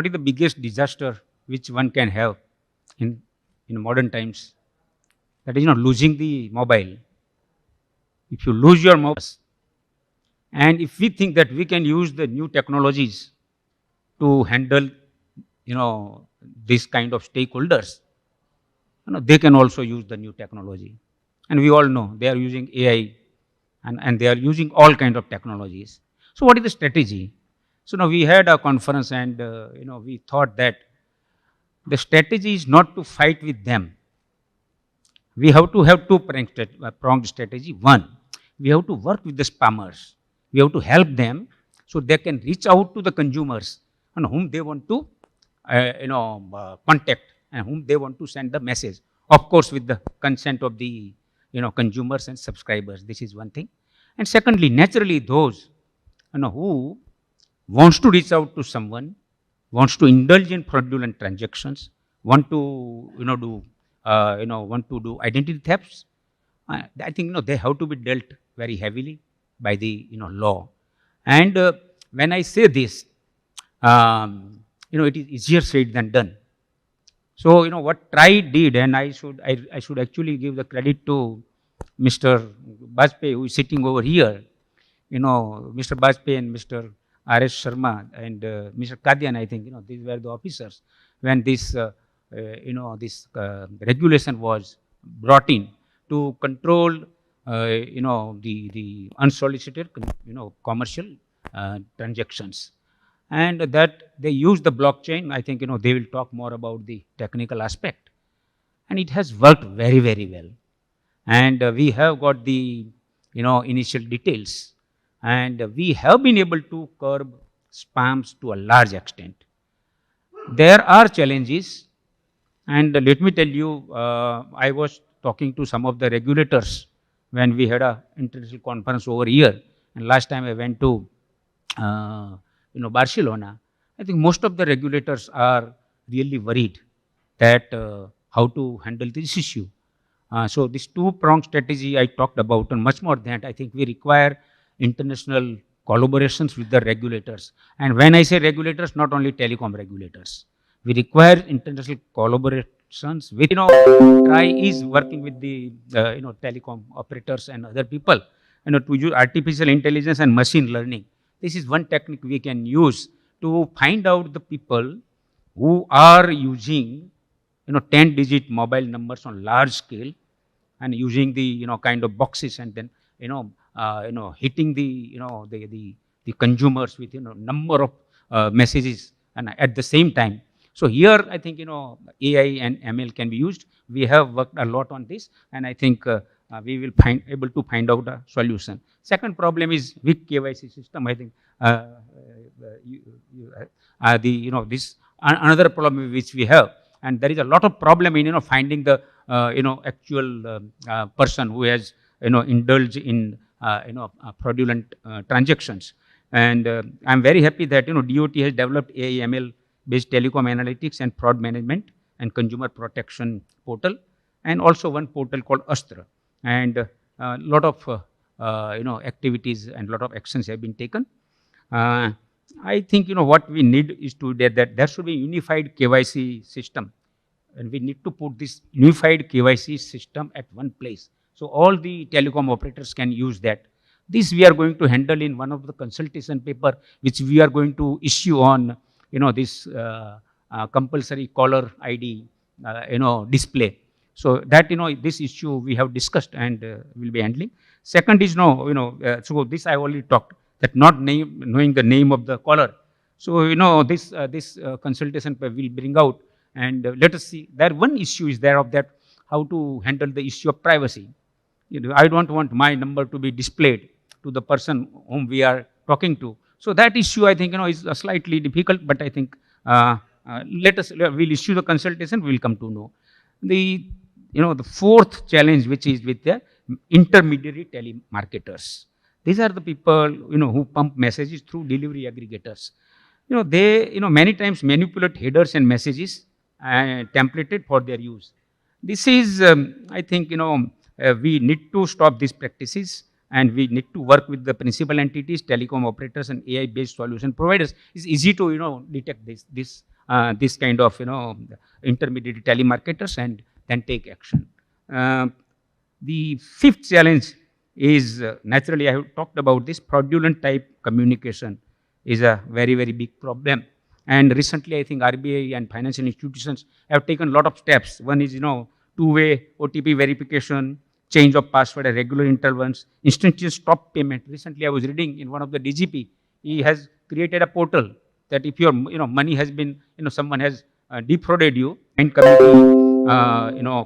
what is the biggest disaster which one can have in modern times? That is, losing the mobile. If you lose your mobile, and if we think that we can use the new technologies to handle, this kind of stakeholders, they can also use the new technology. And we all know they are using AI and they are using all kinds of technologies. So what is the strategy? So now we had a conference and, we thought that the strategy is not to fight with them. We have to have two-pronged strategy. One, we have to work with the spammers. We have to help them so they can reach out to the consumers on whom they want to, contact and whom they want to send the message. Of course, with the consent of the, consumers and subscribers. This is one thing. And secondly, naturally, those, who wants to reach out to someone, wants to indulge in fraudulent transactions, want to, want to do identity thefts, I think, they have to be dealt very heavily by the, law. And when I say this, it is easier said than done. So, what TRI did, and I should actually give the credit to Mr. Bajpayee, who is sitting over here. Mr. Bajpayee and Mr. R.S. Sharma and Mr. Kadian, I think, these were the officers when this, this regulation was brought in to control, the unsolicited, commercial transactions. And that they use the blockchain. I think, they will talk more about the technical aspect. And it has worked very, very well. And we have got the, initial details. And we have been able to curb spams to a large extent. There are challenges. And let me tell you, I was talking to some of the regulators when we had a international conference over here. And last time I went to, Barcelona. I think most of the regulators are really worried that how to handle this issue. So this two-pronged strategy I talked about, and much more than that, I think we require international collaborations with the regulators. And when I say regulators, not only telecom regulators. We require international collaborations with, TRI is working with the, telecom operators and other people, to use artificial intelligence and machine learning. This is one technique we can use to find out the people who are using, 10-digit mobile numbers on large scale and using the, kind of boxes and then, hitting the, the consumers with, number of messages and at the same time. So here, I think, AI and ML can be used. We have worked a lot on this, and I think we will able to find out a solution. Second problem is weak KYC system. I think this another problem which we have, and there is a lot of problem in finding the actual person who has indulged in fraudulent transactions. And I'm very happy that DOT has developed AI/ML based telecom analytics and fraud management and consumer protection portal, and also one portal called Astra. And a lot of activities and a lot of actions have been taken. I think what we need is to that there should be a unified KYC system, and we need to put this unified KYC system at one place. So all the telecom operators can use that. This we are going to handle in one of the consultation paper, which we are going to issue on, this compulsory caller ID, display. So that, this issue we have discussed and will be handling. Second is, so this I already talked, that not knowing the name of the caller. So, this consultation paper will bring out, and let us see. There one issue is there of that, how to handle the issue of privacy. I don't want my number to be displayed to the person whom we are talking to. So that issue, I think, is slightly difficult, but I think we'll issue the consultation, we'll come to know. The fourth challenge, which is with the intermediary telemarketers. These are the people, who pump messages through delivery aggregators. They, many times manipulate headers and messages templated for their use. This is, I think, we need to stop these practices, and we need to work with the principal entities, telecom operators, and AI-based solution providers. It's easy to, detect this this kind of, intermediate telemarketers and then take action. The fifth challenge is, naturally I have talked about this, fraudulent type communication is a very, very big problem. And recently I think RBI and financial institutions have taken a lot of steps. One is, two-way OTP verification, change of password at regular intervals, instantaneous stop payment. Recently I was reading in one of the DGP, he has created a portal that if your money has been, someone has defrauded you, and committee,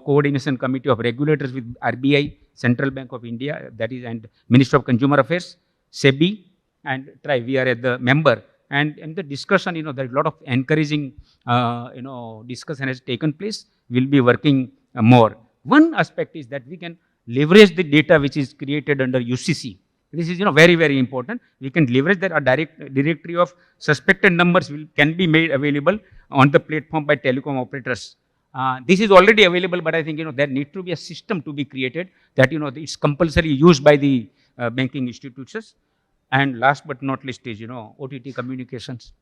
coordination committee of regulators with RBI, Central Bank of India, that is, and Ministry of Consumer Affairs, SEBI, and TRI, we are at the member. And in the discussion, there is a lot of encouraging, discussion has taken place. We'll be working more. One aspect is that we can leverage the data which is created under UCC. This is, very, very important. We can leverage that. A directory of suspected numbers can be made available on the platform by telecom operators. This is already available, but I think, there needs to be a system to be created that, it's compulsory used by the banking institutions. And last but not least is, OTT communications.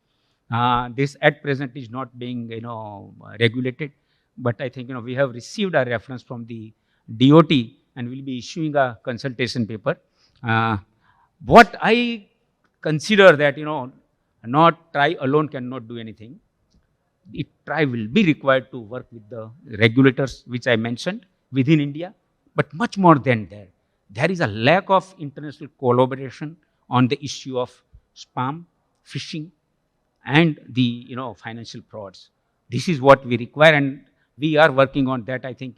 This at present is not being, regulated, but I think, we have received a reference from the DOT and will be issuing a consultation paper. What I consider that, not TRI alone cannot do anything. TRI will be required to work with the regulators, which I mentioned, within India, but much more than that. There is a lack of international collaboration on the issue of spam, phishing, and the, financial frauds. This is what we require, and we are working on that. I think,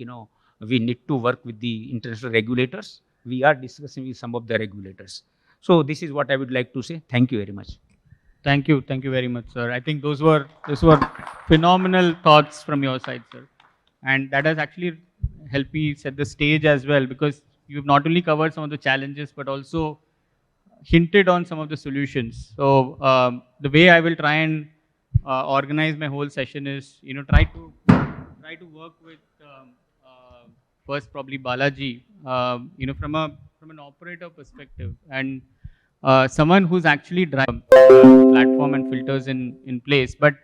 we need to work with the international regulators. We are discussing with some of the regulators. So this is what I would like to say. Thank you very much. Thank you very much, sir. I think those were phenomenal thoughts from your side, sir, and that has actually helped me set the stage as well, because you've not only covered some of the challenges but also hinted on some of the solutions. So the way I will try and organize my whole session is, try to work with first probably Balaji, from an operator perspective, and someone who's actually driving platform and filters in place. But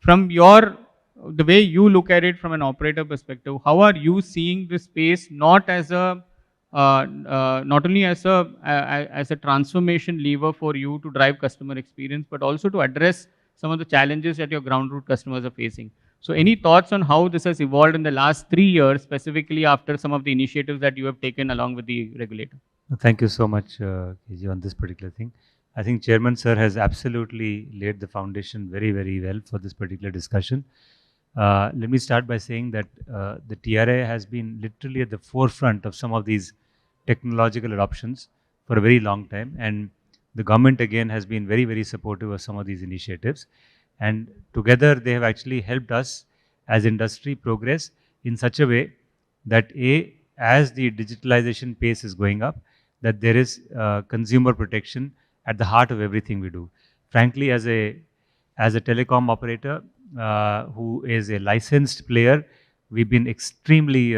from the way you look at it from an operator perspective, how are you seeing this space not as a not only as a transformation lever for you to drive customer experience, but also to address some of the challenges that your ground root customers are facing? So any thoughts on how this has evolved in the last 3 years, specifically after some of the initiatives that you have taken along with the regulator? Thank you so much, KG, on this particular thing. I think Chairman Sir has absolutely laid the foundation very, very well for this particular discussion. Let me start by saying that the TRA has been literally at the forefront of some of these technological adoptions for a very long time, and the government again has been very, very supportive of some of these initiatives, and together they have actually helped us as industry progress in such a way that as the digitalization pace is going up, that there is consumer protection at the heart of everything we do. Frankly, as a telecom operator who is a licensed player, we've been extremely,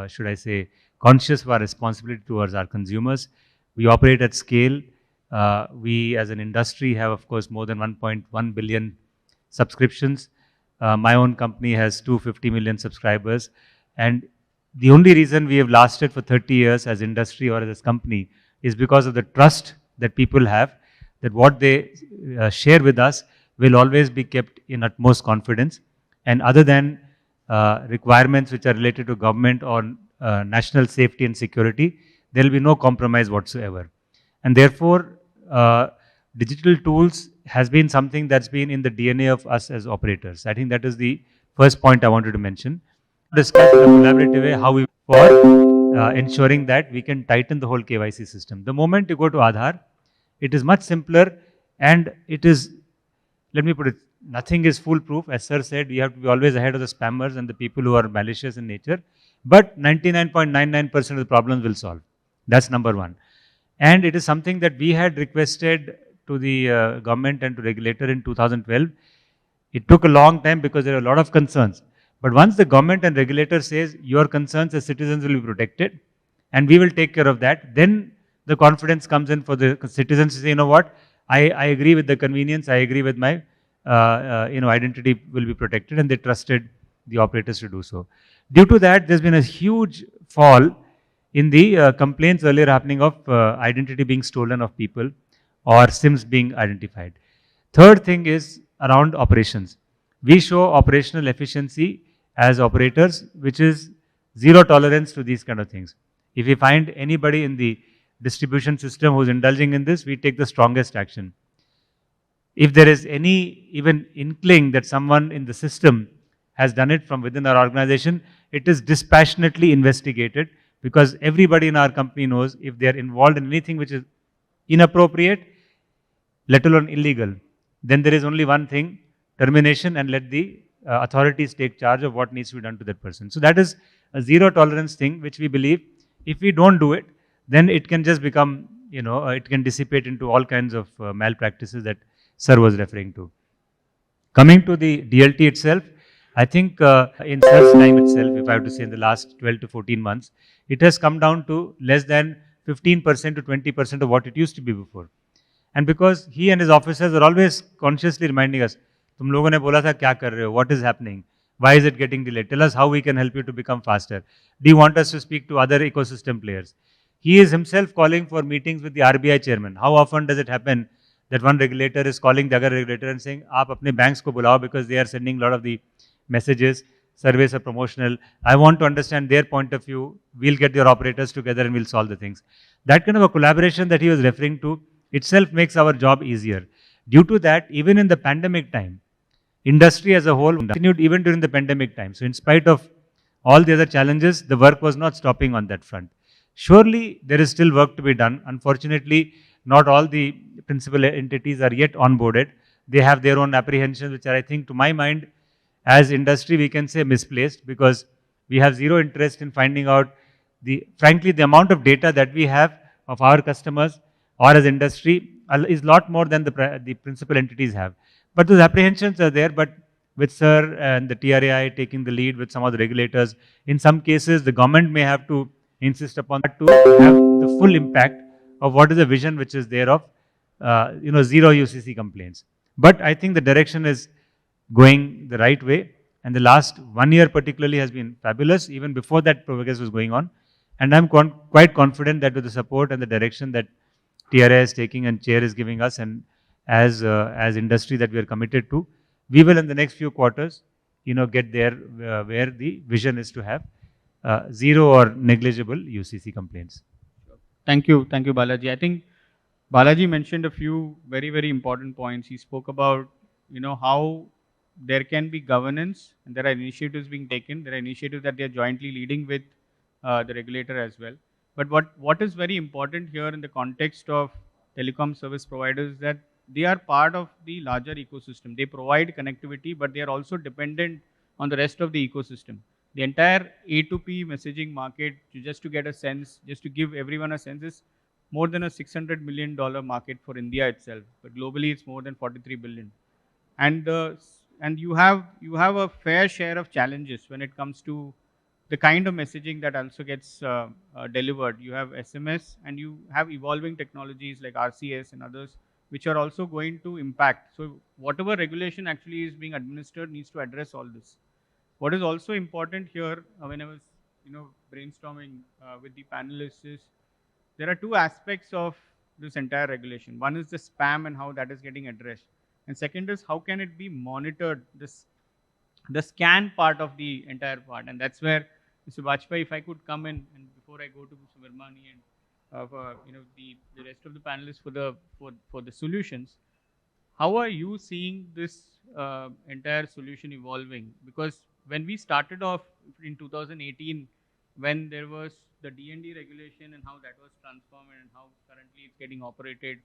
should I say, conscious of our responsibility towards our consumers. We operate at scale. We as an industry have, of course, more than 1.1 billion subscriptions. My own company has 250 million subscribers. And the only reason we have lasted for 30 years as industry or as a company is because of the trust that people have, that what they share with us will always be kept in utmost confidence. And other than requirements which are related to government or national safety and security, there will be no compromise whatsoever. And therefore, digital tools has been something that's been in the DNA of us as operators. I think that is the first point I wanted to mention. Discuss in a collaborative way how we for ensuring that we can tighten the whole KYC system. The moment you go to Aadhaar, it is much simpler, and it is, let me put it, nothing is foolproof. As sir said, we have to be always ahead of the spammers and the people who are malicious in nature, but 99.99% of the problems will solve. That's number one. And it is something that we had requested to the government and to regulator in 2012. It took a long time because there are a lot of concerns. But once the government and regulator says your concerns as citizens will be protected and we will take care of that, then the confidence comes in for the citizens to say, you know what, I agree with the convenience, I agree with my identity will be protected, and they trusted the operators to do so. Due to that, there's been a huge fall in the complaints earlier happening of identity being stolen of people or SIMs being identified. Third thing is around operations. We show operational efficiency as operators, which is zero tolerance to these kind of things. If we find anybody in the distribution system who's indulging in this, we take the strongest action. If there is any even inkling that someone in the system has done it from within our organization, it is dispassionately investigated, because everybody in our company knows if they are involved in anything which is inappropriate, let alone illegal, then there is only one thing: termination, and let the authorities take charge of what needs to be done to that person. So that is a zero tolerance thing, which we believe if we don't do it, then it can just become, it can dissipate into all kinds of malpractices that Sir was referring to. Coming to the DLT itself, I think in Sir's time itself, if I have to say in the last 12 to 14 months, it has come down to less than 15% to 20% of what it used to be before. And because he and his officers are always consciously reminding us, तुम लोगों ने बोला था क्या कर रहे हो? What is happening? Why is it getting delayed? Tell us how we can help you to become faster. Do you want us to speak to other ecosystem players? He is himself calling for meetings with the RBI chairman. How often does it happen that one regulator is calling the other regulator and saying, आप अपने banks को बुलाओ because they are sending a lot of the messages, surveys are promotional. I want to understand their point of view. We'll get your operators together and we'll solve the things. That kind of a collaboration that he was referring to itself makes our job easier. Due to that, even in the pandemic time, industry as a whole continued even during the pandemic time. So in spite of all the other challenges, the work was not stopping on that front. Surely there is still work to be done. Unfortunately, not all the principal entities are yet onboarded. They have their own apprehensions, which are, I think, to my mind, as industry, we can say misplaced, because we have zero interest in finding out frankly, the amount of data that we have of our customers or as industry is a lot more than the principal entities have. But those apprehensions are there. But with Sir and the TRAI taking the lead with some of the regulators, in some cases, the government may have to insist upon that to have the full impact of what is the vision which is there of, zero UCC complaints. But I think the direction is going the right way, and the last 1 year particularly has been fabulous. Even before that, progress was going on, and I'm quite confident that with the support and the direction that TRA is taking and Chair is giving us, and as industry that we are committed to, we will in the next few quarters, get there where the vision is to have zero or negligible UCC complaints. Thank you, Balaji. I think Balaji mentioned a few very, very important points. He spoke about, how there can be governance and there are initiatives being taken. There are initiatives that they are jointly leading with the regulator as well. But what is very important here in the context of telecom service providers is that they are part of the larger ecosystem. They provide connectivity, but they are also dependent on the rest of the ecosystem. The entire A2P messaging market, just to get a sense, just to give everyone a sense, is more than a $600 million market for India itself. But globally, it's more than 43 billion. And you have a fair share of challenges when it comes to the kind of messaging that also gets delivered. You have SMS and you have evolving technologies like RCS and others, which are also going to impact. So whatever regulation actually is being administered needs to address all this. What is also important here, when I was brainstorming with the panelists, is there are two aspects of this entire regulation. One is the spam and how that is getting addressed. And second is how can it be monitored, the scan part of the entire part. And that's where, Mr. Bajpai, if I could come in, and before I go to Mr. Vermani and the rest of the panelists for the solutions, how are you seeing this entire solution evolving? Because when we started off in 2018, when there was the D&D regulation and how that was transformed and how currently it's getting operated,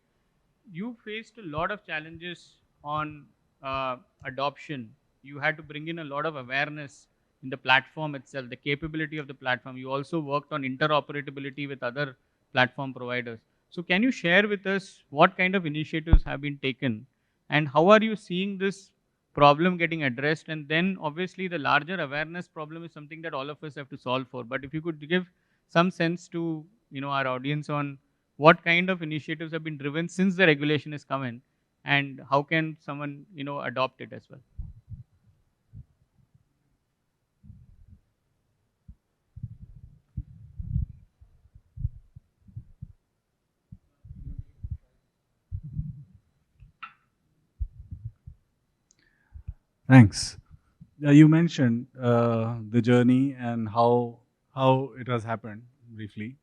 you faced a lot of challenges on adoption. You had to bring in a lot of awareness in the platform itself, the capability of the platform. You also worked on interoperability with other platform providers. So can you share with us what kind of initiatives have been taken and how are you seeing this problem getting addressed? And then obviously the larger awareness problem is something that all of us have to solve for. But if you could give some sense to our audience on what kind of initiatives have been driven since the regulation has come in, and how can someone, adopt it as well? Thanks. You mentioned the journey and how it has happened briefly,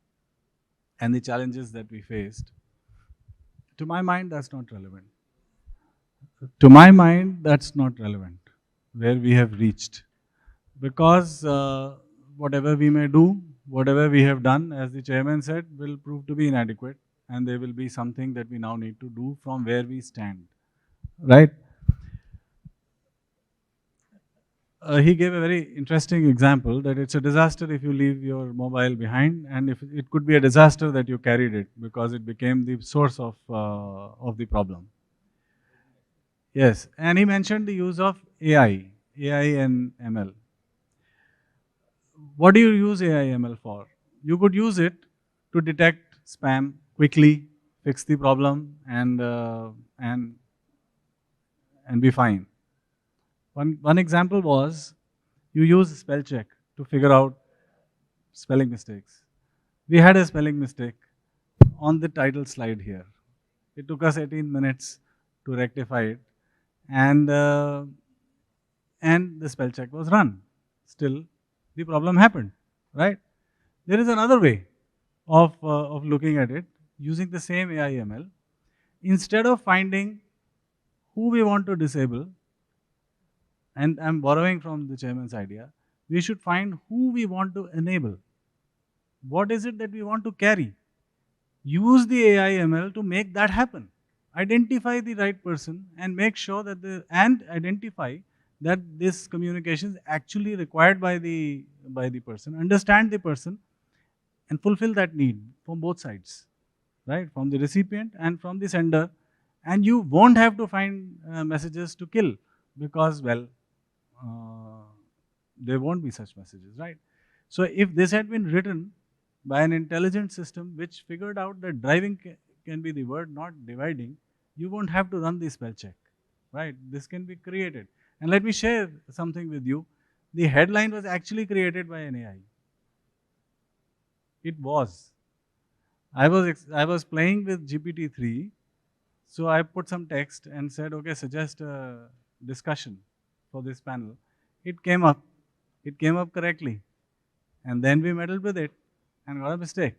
and the challenges that we faced. To my mind, that's not relevant. To my mind, that's not relevant where we have reached, because whatever we may do, whatever we have done, as the chairman said, will prove to be inadequate, and there will be something that we now need to do from where we stand. Right? He gave a very interesting example that it's a disaster if you leave your mobile behind, and if it could be a disaster that you carried it because it became the source of the problem. Yes, and he mentioned the use of AI and ML. What do you use AI ML for? You could use it to detect spam quickly, fix the problem, and be fine. One example was you use spell check to figure out spelling mistakes. We had a spelling mistake on the title slide here. It took us 18 minutes to rectify it, and the spell check was run. Still, the problem happened, right? There is another way of looking at it using the same AI ML. Instead of finding who we want to disable, and I'm borrowing from the chairman's idea, we should find who we want to enable. What is it that we want to carry? Use the AI ML to make that happen. Identify the right person and make sure that identify that this communication is actually required by the person. Understand the person and fulfill that need from both sides, right? From the recipient and from the sender. And you won't have to find messages to kill, because, well, there won't be such messages, right? So if this had been written by an intelligent system which figured out that driving can be the word, not dividing, you won't have to run the spell check, right? This can be created. And let me share something with you. The headline was actually created by an AI. It was. I was playing with GPT-3, so I put some text and said, okay, suggest a discussion for this panel. It came up correctly, and then we meddled with it and got a mistake,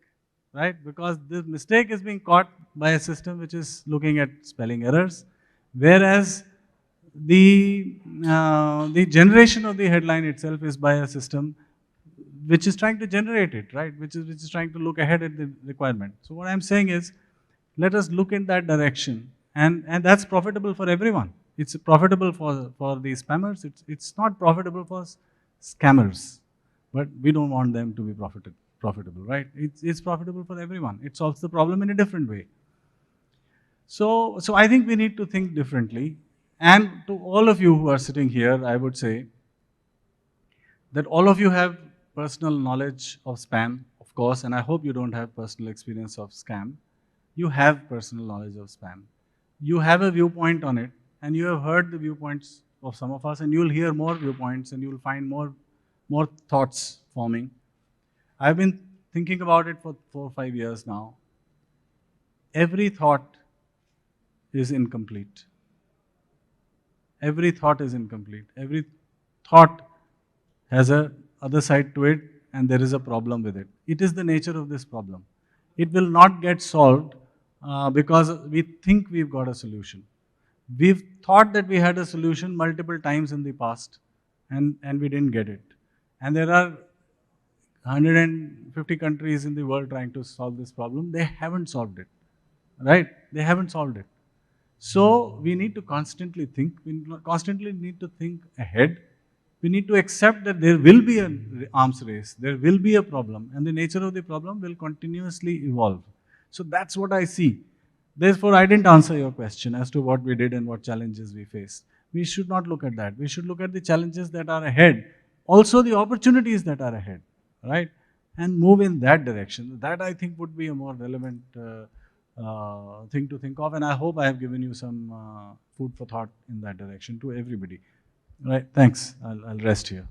right? Because this mistake is being caught by a system which is looking at spelling errors, whereas the generation of the headline itself is by a system which is trying to generate it, right? Which is trying to look ahead at the requirement. So what I'm saying is, let us look in that direction, and that's profitable for everyone. It's profitable for the spammers. It's not profitable for scammers, but we don't want them to be profitable, right? It's profitable for everyone. It solves the problem in a different way. So I think we need to think differently. And to all of you who are sitting here, I would say that all of you have personal knowledge of spam, of course, and I hope you don't have personal experience of scam. You have personal knowledge of spam. You have a viewpoint on it, and you have heard the viewpoints of some of us, and you'll hear more viewpoints, and you'll find more thoughts forming. I've been thinking about it for 4 or 5 years now. Every thought is incomplete. Every thought is incomplete. Every thought has a other side to it, and there is a problem with it. It is the nature of this problem. It will not get solved because we think we've got a solution. We've thought that we had a solution multiple times in the past, and we didn't get it. And there are 150 countries in the world trying to solve this problem. They haven't solved it, right? They haven't solved it. So we need to constantly think. We constantly need to think ahead. We need to accept that there will be an arms race. There will be a problem, and the nature of the problem will continuously evolve. So that's what I see. Therefore, I didn't answer your question as to what we did and what challenges we faced. We should not look at that. We should look at the challenges that are ahead, also the opportunities that are ahead, right? And move in that direction. That, I think, would be a more relevant thing to think of, and I hope I have given you some food for thought in that direction to everybody. Right, thanks. I'll rest here.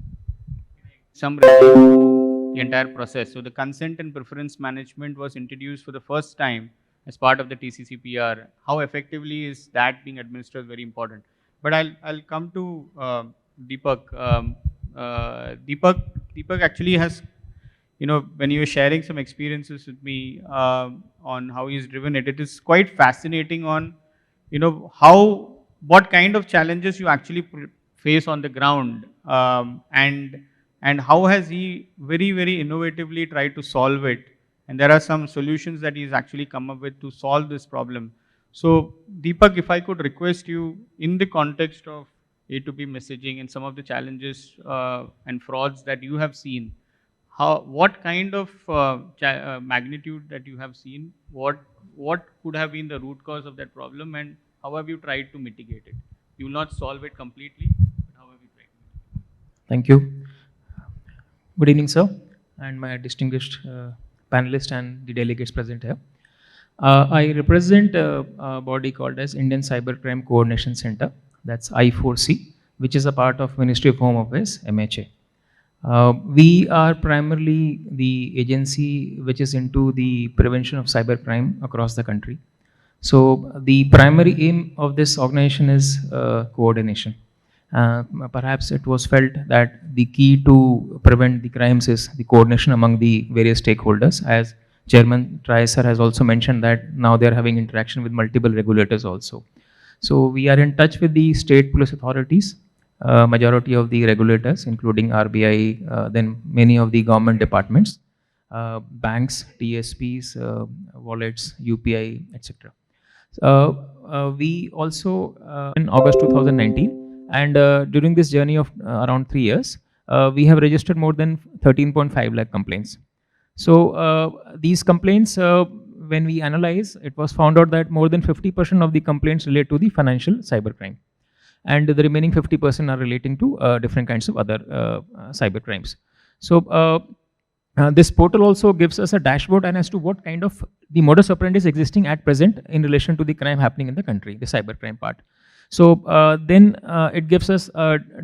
Some review the entire process. So the consent and preference management was introduced for the first time as part of the TCCPR. How effectively is that being administered is very important. But I'll come to Deepak. Deepak actually has, you know, when you were sharing some experiences with me on how he's driven it, it is quite fascinating on, you know, what kind of challenges you actually face on the ground, and how has he very, very innovatively tried to solve it. And there are some solutions that he's actually come up with to solve this problem. So Deepak, if I could request you, in the context of A2P messaging and some of the challenges and frauds that you have seen, what kind of magnitude that you have seen, what could have been the root cause of that problem, and how have you tried to mitigate it? You will not solve it completely, but how have you tried to mitigate it? Thank you. Good evening, sir, and my distinguished panelists and the delegates present here. I represent a body called as Indian Cybercrime Coordination Center, that's I4C, which is a part of Ministry of Home Affairs, MHA. We are primarily the agency which is into the prevention of cybercrime across the country. So the primary aim of this organization is coordination. Perhaps it was felt that the key to prevent the crimes is the coordination among the various stakeholders. As Chairman Trai sir has also mentioned that now they are having interaction with multiple regulators also. So we are in touch with the state police authorities, majority of the regulators including RBI, then many of the government departments, banks, TSPs, wallets, UPI, etc. We also in August 2019, and during this journey of around 3 years, we have registered more than 13.5 lakh complaints. So these complaints, when we analyze, it was found out that more than 50% of the complaints relate to the financial cybercrime, and the remaining 50% are relating to different kinds of other cybercrimes. So this portal also gives us a dashboard and as to what kind of the modus operandi is existing at present in relation to the crime happening in the country, the cybercrime part. So then it gives us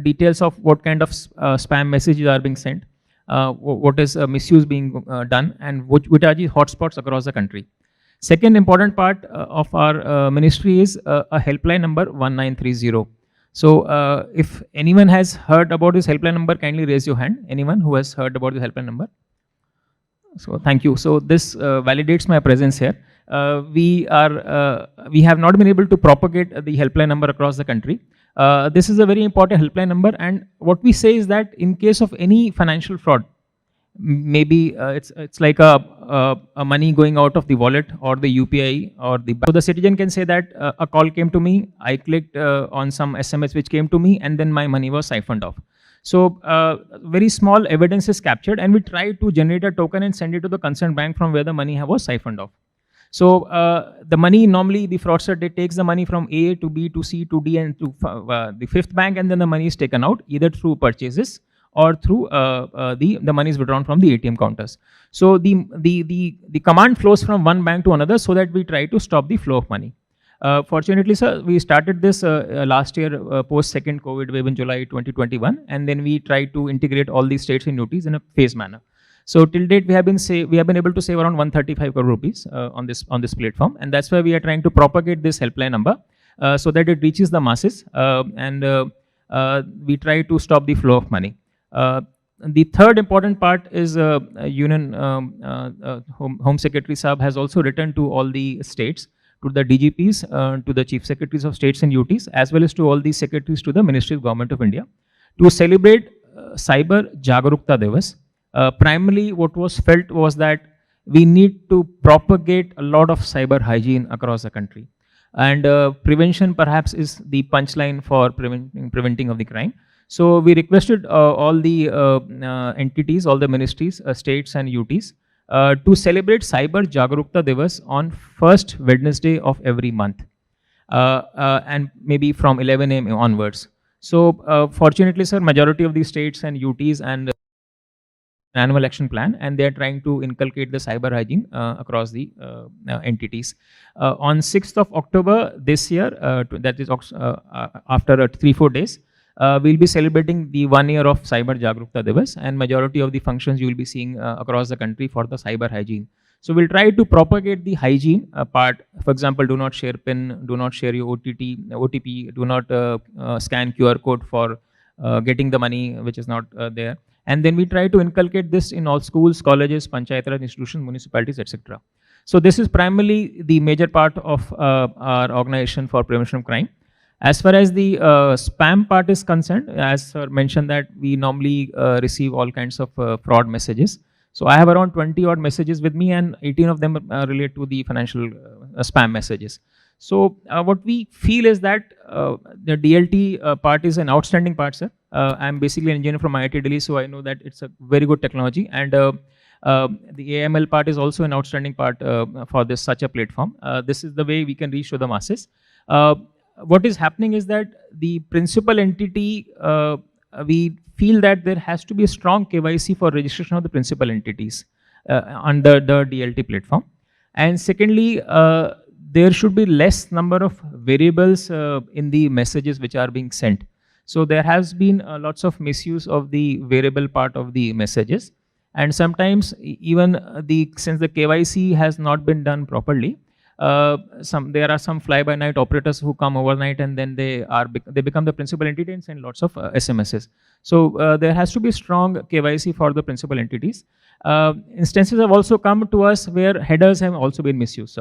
details of what kind of spam messages are being sent, what is misuse being done, and which are the hotspots across the country. Second important part of our ministry is a helpline number 1930. So if anyone has heard about this helpline number, kindly raise your hand. Anyone who has heard about the helpline number? So thank you. So this validates my presence here. We have not been able to propagate the helpline number across the country. This is a very important helpline number, and what we say is that in case of any financial fraud, maybe it's like a money going out of the wallet or the UPI or the bank. So the citizen can say that a call came to me, I clicked on some SMS which came to me, and then my money was siphoned off. So very small evidence is captured, and we try to generate a token and send it to the concerned bank from where the money was siphoned off. So the money, normally the fraudster takes the money from A to B to C to D and to the fifth bank, and then the money is taken out either through purchases or through the money is withdrawn from the ATM counters. So the command flows from one bank to another so that we try to stop the flow of money. Fortunately, sir, we started this last year post second COVID wave in July 2021, and then we tried to integrate all these states and UTs in a phased manner. So till date, we have been able to save around 135 crore rupees on this platform, and that's why we are trying to propagate this helpline number so that it reaches the masses, and we try to stop the flow of money. The third important part is Union Home Secretary Saab has also written to all the states, to the DGPs, to the Chief Secretaries of States and UTs, as well as to all the secretaries to the Ministry of Government of India, to celebrate Cyber Jagrukta Divas. Primarily what was felt was that we need to propagate a lot of cyber hygiene across the country. And prevention perhaps is the punchline for preventing of the crime. So we requested all the entities, all the ministries, states and UTs to celebrate Cyber Jagrukta Divas on first Wednesday of every month, and maybe from 11 AM onwards. So fortunately, sir, majority of the states and UTs and annual action plan, and they are trying to inculcate the cyber hygiene across the entities. On 6th of October this year, that is after 3-4 days, we'll be celebrating the 1 year of Cyber Jagrukta Divas, and majority of the functions you will be seeing across the country for the cyber hygiene. So we'll try to propagate the hygiene part. For example, do not share PIN, do not share your OTP, do not scan QR code for getting the money which is not there. And then we try to inculcate this in all schools, colleges, panchayat raj institutions, municipalities, etc. So this is primarily the major part of our organization for prevention of crime. As far as the spam part is concerned, as sir mentioned, that we normally receive all kinds of fraud messages. So I have around 20 odd messages with me, and 18 of them relate to the financial spam messages. So what we feel is that the DLT part is an outstanding part, sir. I'm basically an engineer from IIT Delhi, so I know that it's a very good technology, and the AML part is also an outstanding part for this such a platform. This is the way we can reach to the masses. What is happening is that the principal entity, we feel that there has to be a strong KYC for registration of the principal entities under the DLT platform. And secondly, there should be less number of variables in the messages which are being sent. So there has been lots of misuse of the variable part of the messages. And sometimes even since the KYC has not been done properly, there are some fly-by-night operators who come overnight, and then they become the principal entity and send lots of SMSs. So there has to be strong KYC for the principal entities. Instances have also come to us where headers have also been misused.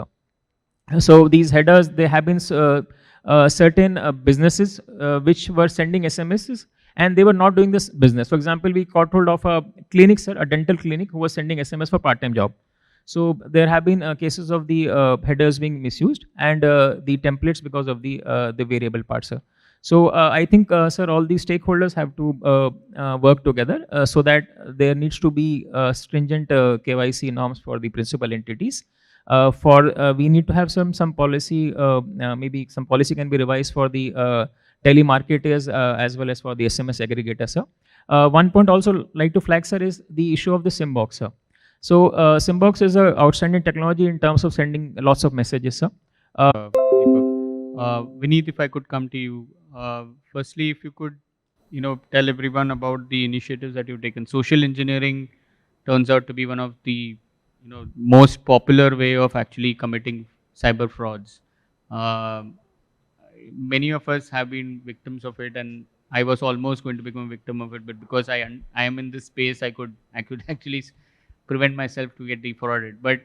So these headers, they have been certain businesses which were sending SMSs, and they were not doing this business. For example, we caught hold of a clinic, sir, a dental clinic, who was sending SMS for part-time job. So there have been cases of the headers being misused, and the templates because of the variable part, sir. So I think, sir, all these stakeholders have to work together so that there needs to be stringent KYC norms for the principal entities. We need to have some policy, maybe some policy can be revised for the telemarketers as well as for the SMS aggregators, sir. One point also like to flag, sir, is the issue of the SIM box, sir. So SIMbox is an outstanding technology in terms of sending lots of messages, sir. Vineet, if I could come to you. Firstly, if you could, tell everyone about the initiatives that you've taken. Social engineering turns out to be one of the, most popular way of actually committing cyber frauds. Many of us have been victims of it, and I was almost going to become a victim of it, but because I am in this space, I could actually prevent myself to get defrauded. But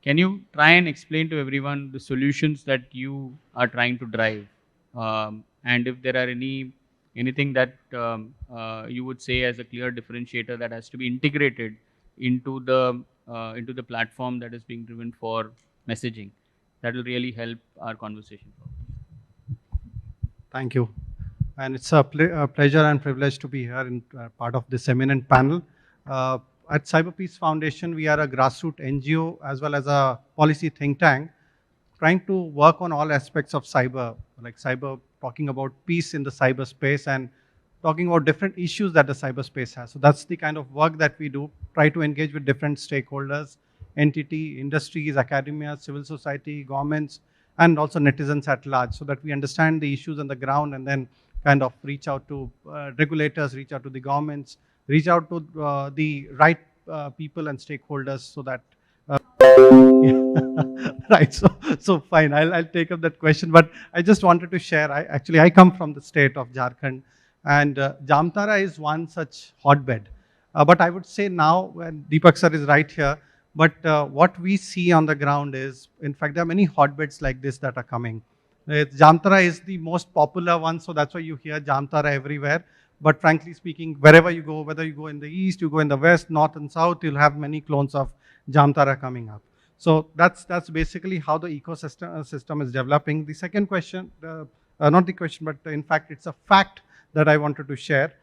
can you try and explain to everyone the solutions that you are trying to drive, and if there are anything that you would say as a clear differentiator that has to be integrated into the platform that is being driven for messaging, that will really help our conversation. Thank you, and it's a pleasure and privilege to be here in part of this eminent panel. At Cyber Peace Foundation, we are a grassroots NGO as well as a policy think tank trying to work on all aspects of cyber, like cyber, talking about peace in the cyberspace and talking about different issues that the cyberspace has. So that's the kind of work that we do, try to engage with different stakeholders, entity, industries, academia, civil society, governments, and also netizens at large, so that we understand the issues on the ground and then kind of reach out to regulators, reach out to the governments, reach out to the right people and stakeholders, so that right. So fine, I'll take up that question. But I just wanted to share. I come from the state of Jharkhand, and Jamtara is one such hotbed. But I would say now, when Deepak sir is right here, but what we see on the ground is, in fact, there are many hotbeds like this that are coming. Jamtara is the most popular one, so that's why you hear Jamtara everywhere. But frankly speaking, wherever you go, whether you go in the east, you go in the west, north and south, you'll have many clones of Jamtara coming up. So that's basically how the ecosystem is developing. The second question, not the question, but in fact, it's a fact that I wanted to share,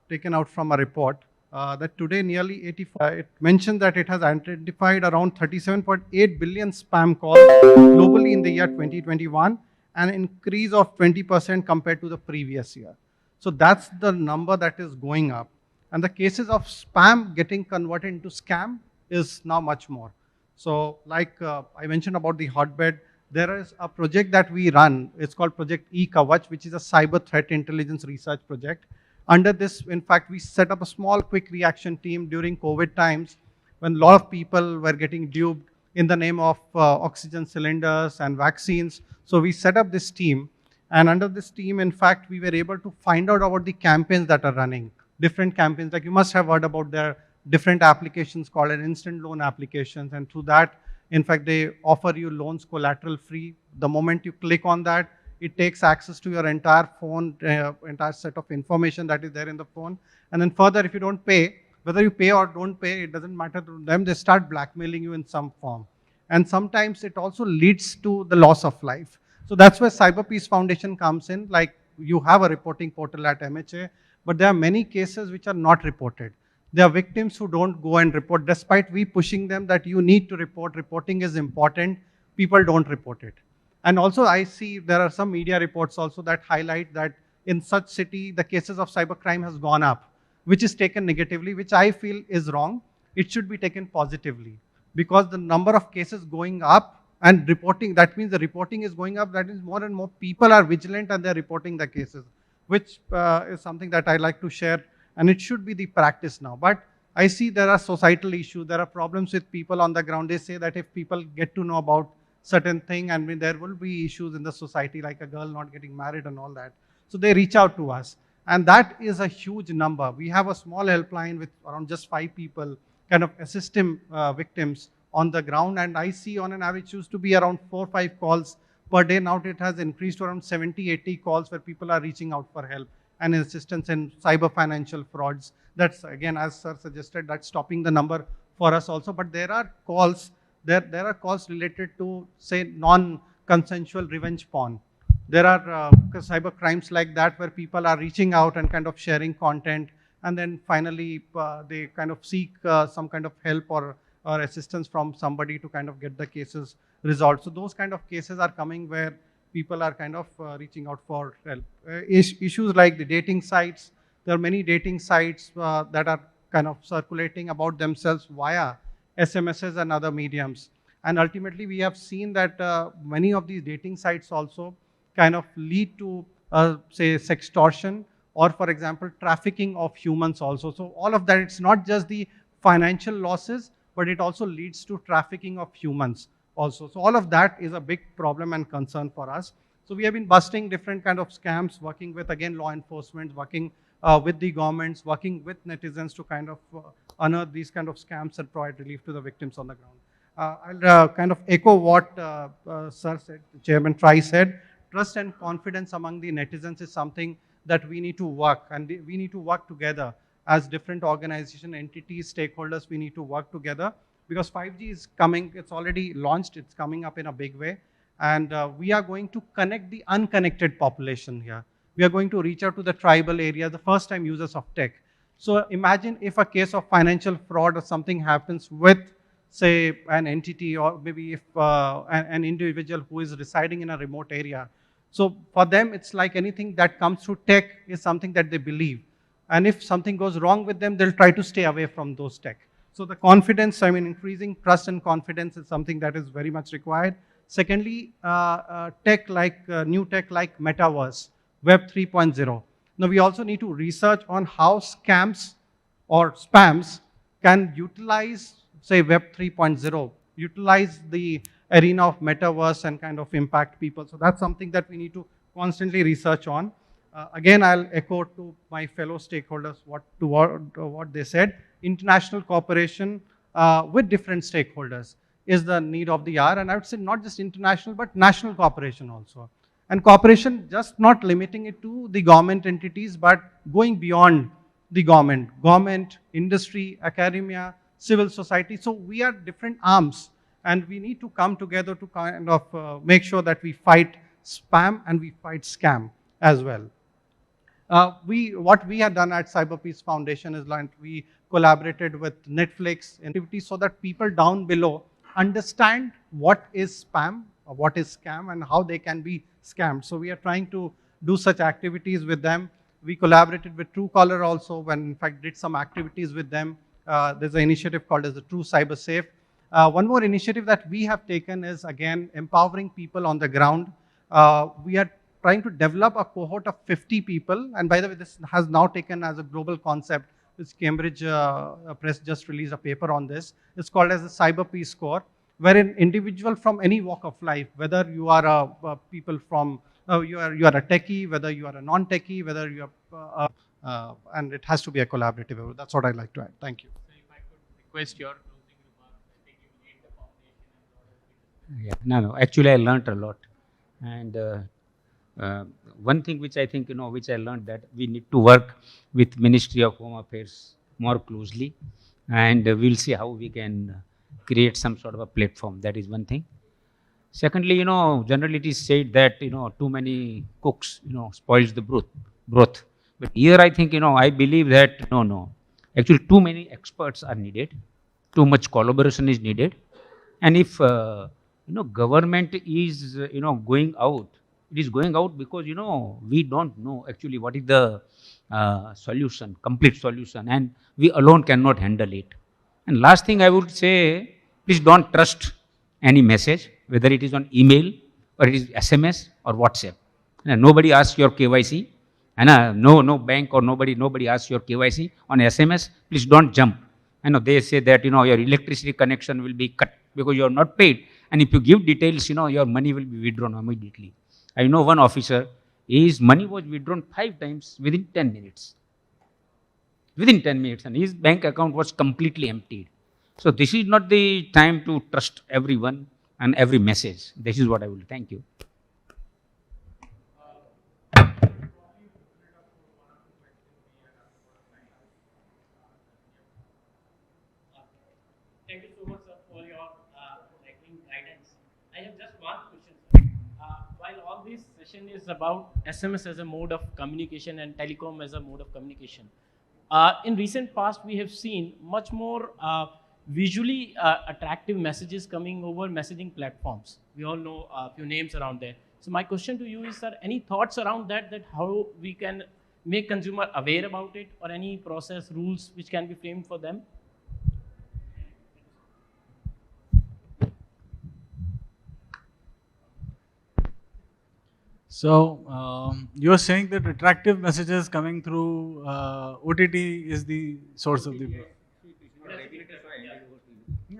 taken out from a report, that today nearly 84, it mentioned that it has identified around 37.8 billion spam calls globally in the year 2021, an increase of 20% compared to the previous year. So that's the number that is going up. And the cases of spam getting converted into scam is now much more. So like I mentioned about the hotbed, there is a project that we run. It's called Project eKavach, which is a cyber threat intelligence research project. Under this, in fact, we set up a small quick reaction team during COVID times when a lot of people were getting duped in the name of oxygen cylinders and vaccines. So we set up this team. And under this team, in fact, we were able to find out about the campaigns that are running, different campaigns. Like you must have heard about their different applications called an instant loan applications. And through that, in fact, they offer you loans collateral free. The moment you click on that, it takes access to your entire phone, entire set of information that is there in the phone. And then further, if you don't pay, whether you pay or don't pay, it doesn't matter to them. They start blackmailing you in some form. And sometimes it also leads to the loss of life. So that's where Cyber Peace Foundation comes in. Like you have a reporting portal at MHA, but there are many cases which are not reported. There are victims who don't go and report, despite we pushing them that you need to report, reporting is important, people don't report it. And also I see there are some media reports also that highlight that in such city, the cases of cybercrime has gone up, which is taken negatively, which I feel is wrong. It should be taken positively because the number of cases going up and reporting, that means the reporting is going up, that is more and more people are vigilant and they're reporting the cases, which is something that I like to share. And it should be the practice now. But I see there are societal issues, there are problems with people on the ground. They say that if people get to know about certain thing, and there will be issues in the society, like a girl not getting married and all that. So they reach out to us. And that is a huge number. We have a small helpline with around just 5 people kind of assisting victims on the ground. And I see on an average used to be around 4 or 5 calls per day. Now it has increased to around 70, 80 calls where people are reaching out for help and assistance in cyber financial frauds. That's again, as sir suggested, that's stopping the number for us also. But there are calls, there are calls related to, say, non-consensual revenge porn. There are cyber crimes like that where people are reaching out and kind of sharing content, and then finally they kind of seek some kind of help or assistance from somebody to kind of get the cases resolved. So those kind of cases are coming where people are kind of reaching out for help. Issues like the dating sites, there are many dating sites that are kind of circulating about themselves via SMSs and other mediums. And ultimately we have seen that many of these dating sites also kind of lead to, say, sextortion or, for example, trafficking of humans also. So all of that, it's not just the financial losses, but it also leads to trafficking of humans also. So all of that is a big problem and concern for us. So we have been busting different kind of scams, working with, again, law enforcement, working with the governments, working with netizens to kind of unearth these kind of scams and provide relief to the victims on the ground. I'll kind of echo what Sir said, Chairman Try said. Trust and confidence among the netizens is something that we need to work, and we need to work together as different organization, entities, stakeholders. We need to work together because 5G is coming. It's already launched. It's coming up in a big way. And we are going to connect the unconnected population here. We are going to reach out to the tribal area, the first time users of tech. So imagine if a case of financial fraud or something happens with, say, an entity, or maybe if an individual who is residing in a remote area. So for them, it's like anything that comes through tech is something that they believe. And if something goes wrong with them, they'll try to stay away from those tech. So the confidence, I mean, increasing trust and confidence is something that is very much required. Secondly, tech like, new tech like Metaverse, Web 3.0. Now we also need to research on how scams or spams can utilize, say, Web 3.0, utilize the arena of Metaverse and kind of impact people. So that's something that we need to constantly research on. Again, I'll echo to my fellow stakeholders what they said. International cooperation with different stakeholders is the need of the hour. And I would say not just international, but national cooperation also. And cooperation just not limiting it to the government entities, but going beyond the government, industry, academia, civil society. So we are different arms, and we need to come together to kind of make sure that we fight spam and we fight scam as well. What we have done at Cyber Peace Foundation is like we collaborated with Netflix activities so that people down below understand what is spam, or what is scam, and how they can be scammed. So we are trying to do such activities with them, We collaborated with Truecaller also, when in fact did some activities with them. There's an initiative called as the True Cyber Safe. One more initiative that we have taken is, again, empowering people on the ground. We are trying to develop a cohort of 50 people, and by the way, this has now taken as a global concept. This Cambridge Press just released a paper on this. It's called as the Cyber Peace Score, wherein individual from any walk of life, whether you are people from, you are a techie, whether you are a non-techie, whether you are, and it has to be a collaborative effort. That's what I'd like to add. Thank you. So if I could request your closing remarks, I think you laid the foundation and a lot of Yeah, no. Actually, I learnt a lot, and one thing which I think, which I learned, that we need to work with Ministry of Home Affairs more closely, and we'll see how we can create some sort of a platform. That is one thing. Secondly, generally it is said that, too many cooks, spoils the broth. But here I think, I believe that no. Actually, too many experts are needed. Too much collaboration is needed. And if, government is, going out, it is going out because, we don't know actually what is the solution, complete solution, and we alone cannot handle it. And last thing I would say, please don't trust any message, whether it is on email or it is SMS or WhatsApp. And nobody asks your KYC, and no bank or nobody asks your KYC on SMS. Please don't jump. They say that your electricity connection will be cut because you are not paid, and if you give details, your money will be withdrawn immediately. I know one officer, his money was withdrawn 5 times within 10 minutes. Within 10 minutes, and his bank account was completely emptied. So this is not the time to trust everyone and every message. This is what I will. Thank you. Thank you so much, sir, for your guidance. I have just one question, sir. While all this session is about SMS as a mode of communication and telecom as a mode of communication, in recent past we have seen much more visually attractive messages coming over messaging platforms. We all know a few names around there. So my question to you is, sir, any thoughts around that how we can make consumer aware about it, or any process rules which can be framed for them? So you're saying that attractive messages coming through OTT is the source of the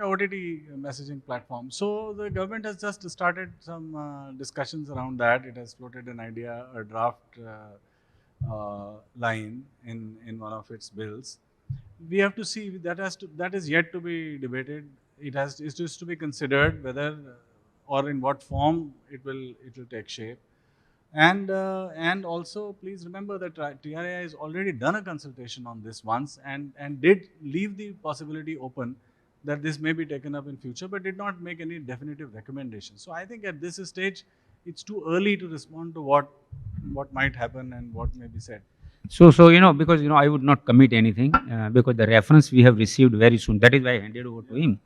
OTT messaging platform. So the government has just started some discussions around that. It has floated an idea, a draft line in one of its bills. We have to see, that is yet to be debated. It's just to be considered whether or in what form it will take shape. And also, please remember that TRAI has already done a consultation on this once and did leave the possibility open that this may be taken up in future, but did not make any definitive recommendations. So I think at this stage, it's too early to respond to what might happen and what may be said. So because I would not commit anything because the reference we have received very soon. That is why I handed over to him.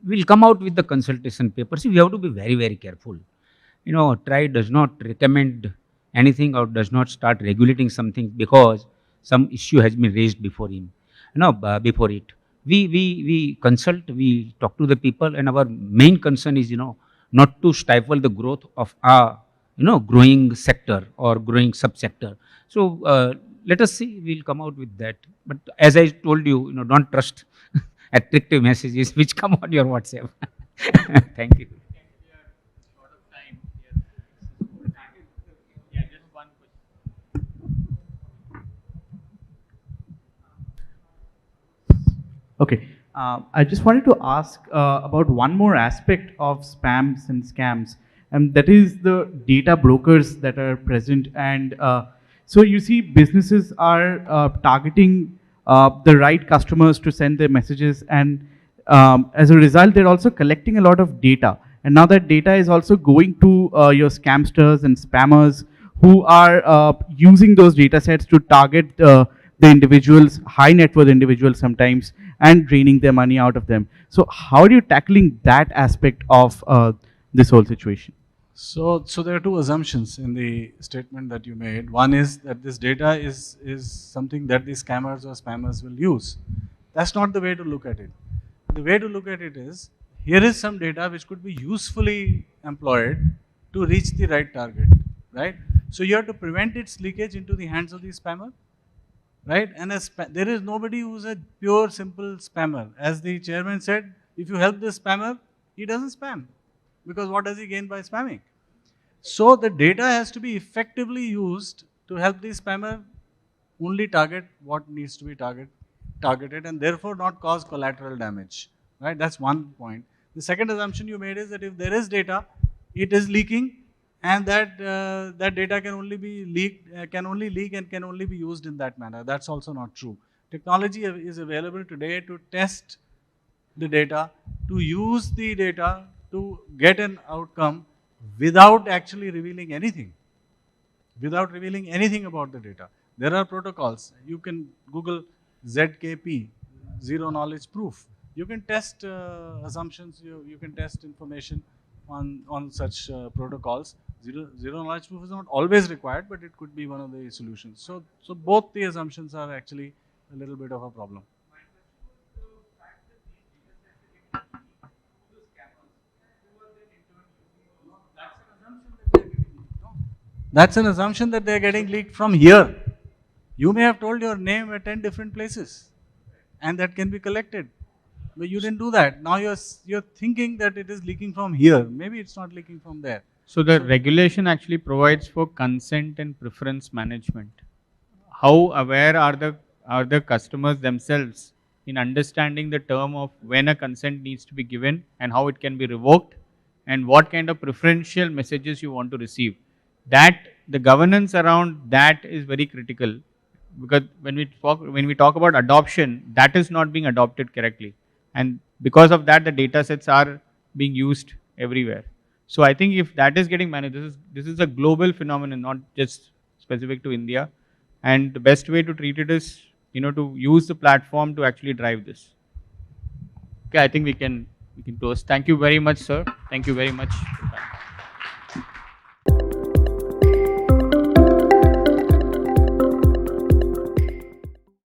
We'll come out with the consultation paper. See, we have to be very, very careful. TRAI does not recommend anything or does not start regulating something because some issue has been raised before him. Before it, we consult, we talk to the people, and our main concern is not to stifle the growth of our growing sector or growing subsector. So let us see. We'll come out with that. But as I told you, don't trust attractive messages which come on your WhatsApp. Thank you. Okay, I just wanted to ask about one more aspect of spams and scams, and that is the data brokers that are present. And so you see businesses are targeting the right customers to send their messages, and as a result, they're also collecting a lot of data. And now that data is also going to your scamsters and spammers who are using those data sets to target the individuals, high net worth individuals sometimes, and draining their money out of them. So how are you tackling that aspect of this whole situation? So there are two assumptions in the statement that you made. One is that this data is something that the scammers or spammers will use. That's not the way to look at it. The way to look at it is, here is some data which could be usefully employed to reach the right target, right? So you have to prevent its leakage into the hands of the spammer, right? And there is nobody who's a pure, simple spammer. As the chairman said, if you help this spammer, he doesn't spam. Because what does he gain by spamming? So the data has to be effectively used to help the spammer only target what needs to be targeted and therefore not cause collateral damage, right? That's one point. The second assumption you made is that if there is data, it is leaking, and that that data can only be leaked, can only leak and can only be used in that manner. That's also not true. Technology is available today to test the data, to use the data to get an outcome without actually revealing anything, about the data. There are protocols. You can Google ZKP, zero knowledge proof. You can test assumptions, you can test information on such protocols. Zero knowledge proof is not always required, but it could be one of the solutions. So both the assumptions are actually a little bit of a problem. That's an assumption that they're getting leaked from here. You may have told your name at 10 different places, and that can be collected. But you didn't do that. Now you're thinking that it is leaking from here. Maybe it's not leaking from there. So the regulation actually provides for consent and preference management. How aware are the customers themselves in understanding the term of when a consent needs to be given and how it can be revoked, and what kind of preferential messages you want to receive? That the governance around that is very critical, because when we talk about adoption, that is not being adopted correctly, and because of that the data sets are being used everywhere. So I think if that is getting managed, this is a global phenomenon, not just specific to India, and the best way to treat it is, to use the platform to actually drive this. Okay, I think we can close. Thank you very much, sir. Thank you very much.